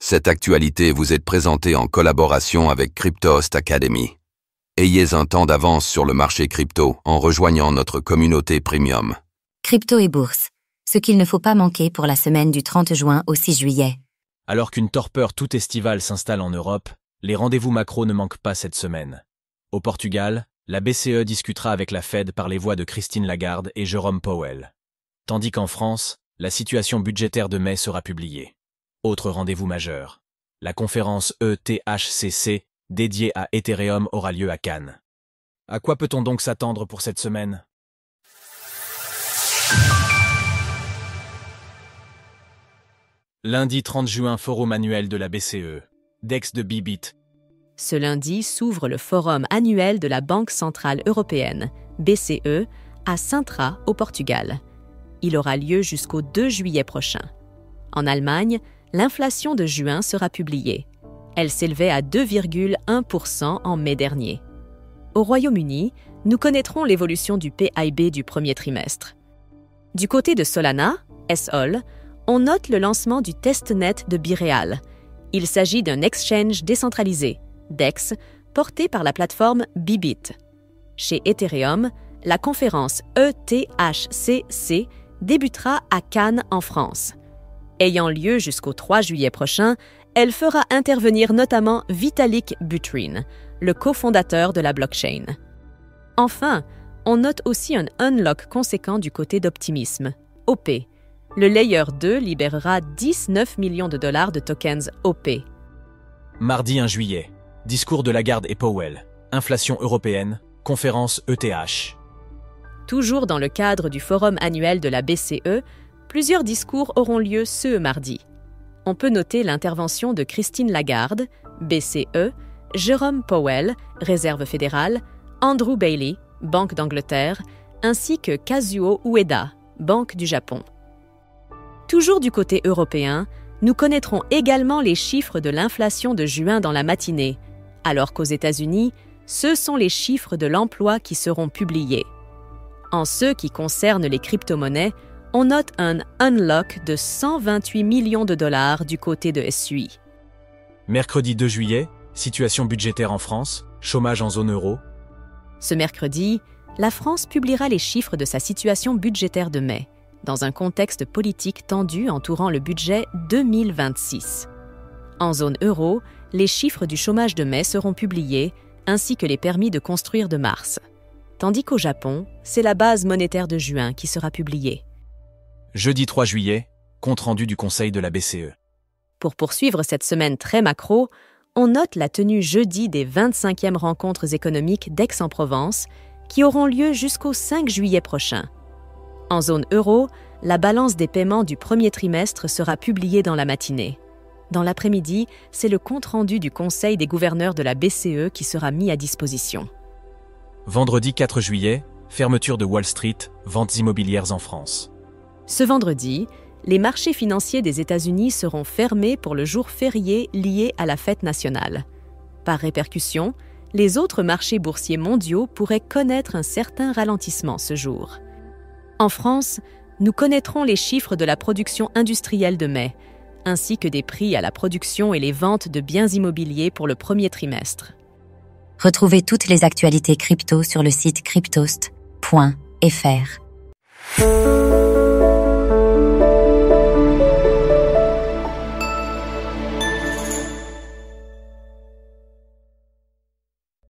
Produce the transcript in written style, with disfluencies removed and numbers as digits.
Cette actualité vous est présentée en collaboration avec Cryptost Academy. Ayez un temps d'avance sur le marché crypto en rejoignant notre communauté premium. Crypto et bourse, ce qu'il ne faut pas manquer pour la semaine du 30 juin au 6 juillet. Alors qu'une torpeur tout estivale s'installe en Europe, les rendez-vous macro ne manquent pas cette semaine. Au Portugal, la BCE discutera avec la Fed par les voix de Christine Lagarde et Jérôme Powell. Tandis qu'en France, la situation budgétaire de mai sera publiée. Autre rendez-vous majeur. La conférence ETHCC dédiée à Ethereum aura lieu à Cannes. À quoi peut-on donc s'attendre pour cette semaine ? Lundi 30 juin, forum annuel de la BCE. DEX de Bybit. Ce lundi s'ouvre le forum annuel de la Banque centrale européenne, BCE, à Sintra, au Portugal. Il aura lieu jusqu'au 2 juillet prochain. En Allemagne, l'inflation de juin sera publiée. Elle s'élevait à 2,1% en mai dernier. Au Royaume-Uni, nous connaîtrons l'évolution du PIB du premier trimestre. Du côté de Solana, SOL, on note le lancement du testnet de Bireal. Il s'agit d'un exchange décentralisé, DEX, porté par la plateforme Bybit. Chez Ethereum, la conférence ETHCC débutera à Cannes en France. Ayant lieu jusqu'au 3 juillet prochain, elle fera intervenir notamment Vitalik Buterin, le cofondateur de la blockchain. Enfin, on note aussi un unlock conséquent du côté d'Optimism, OP. Le Layer 2 libérera 19 millions de dollars de tokens OP. Mardi 1 juillet. Discours de Lagarde et Powell. Inflation européenne. Conférence ETH. Toujours dans le cadre du forum annuel de la BCE, plusieurs discours auront lieu ce mardi. On peut noter l'intervention de Christine Lagarde, BCE, Jérôme Powell, Réserve fédérale, Andrew Bailey, Banque d'Angleterre, ainsi que Kazuo Ueda, Banque du Japon. Toujours du côté européen, nous connaîtrons également les chiffres de l'inflation de juin dans la matinée, alors qu'aux États-Unis, ce sont les chiffres de l'emploi qui seront publiés. En ce qui concerne les crypto-monnaies, on note un unlock de 128 millions de dollars du côté de SUI. Mercredi 2 juillet, situation budgétaire en France, chômage en zone euro. Ce mercredi, la France publiera les chiffres de sa situation budgétaire de mai, dans un contexte politique tendu entourant le budget 2026. En zone euro, les chiffres du chômage de mai seront publiés, ainsi que les permis de construire de mars. Tandis qu'au Japon, c'est la base monétaire de juin qui sera publiée. Jeudi 3 juillet, compte-rendu du Conseil de la BCE. Pour poursuivre cette semaine très macro, on note la tenue jeudi des 25e rencontres économiques d'Aix-en-Provence, qui auront lieu jusqu'au 5 juillet prochain. En zone euro, la balance des paiements du premier trimestre sera publiée dans la matinée. Dans l'après-midi, c'est le compte-rendu du Conseil des gouverneurs de la BCE qui sera mis à disposition. Vendredi 4 juillet, fermeture de Wall Street, ventes immobilières en France. Ce vendredi, les marchés financiers des États-Unis seront fermés pour le jour férié lié à la fête nationale. Par répercussion, les autres marchés boursiers mondiaux pourraient connaître un certain ralentissement ce jour. En France, nous connaîtrons les chiffres de la production industrielle de mai, ainsi que des prix à la production et les ventes de biens immobiliers pour le premier trimestre. Retrouvez toutes les actualités crypto sur le site cryptost.fr.